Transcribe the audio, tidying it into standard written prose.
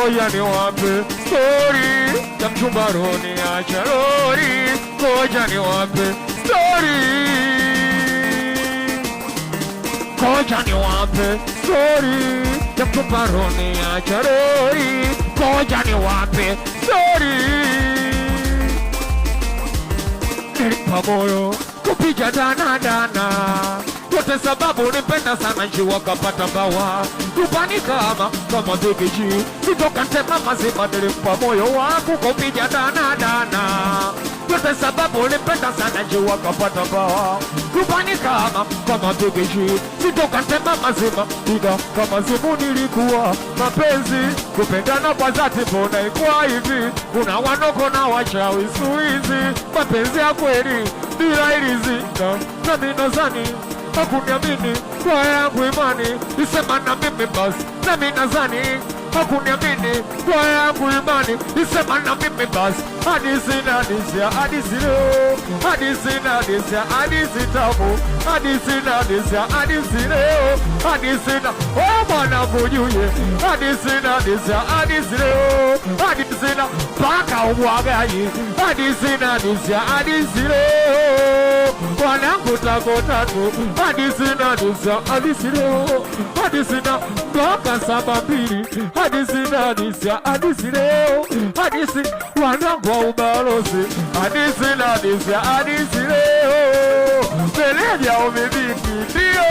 ngoja niwape story ya mchumba Roni acha lori, ngoja niwape story, ngoja niwape story ya mchumba Roni acha lori, ngoja niwape story. Nilipa moyo kupiga dana yote sababu nipenda sana njiwa kapata bawa Rubani kama bigiji Sitoka ntema mazima nilimpa moyo wangu kupiga dana yote sababu nipenda sana njiwa kapata bawa Rubani kama bigiji Sitoka ntema mazima Iga kama zimu nilikuwa mapenzi kupendana kwa zati mbona ikuwa hivi Kuna wanoko na wachawi suizi mapenzi ya kweli bila ilizi na minazani hakuniamini kwa yangu imani isema na mimi basi na minazani hakuniamini kwa yangu imani isema na mimi basi hadisi na hadisi ya hadisi leo hadisi na hadisi ya hadisi tamu hadisi na hadisi ya hadisi leo hadisi na oh mwana kujuye hadisi na hadisi ya hadisi leo hadisi na paka umwagaji hadisi na hadisi ya hadisi leo wanangu tako tatu hadisi na hadisi ya hadisi leo hadisi na mpaka 72 hadisi na hadisi ya hadisi leo hadisi wanangu wa ubalozi hadisi na hadisi ya hadisi leo Meleja umebiki ndio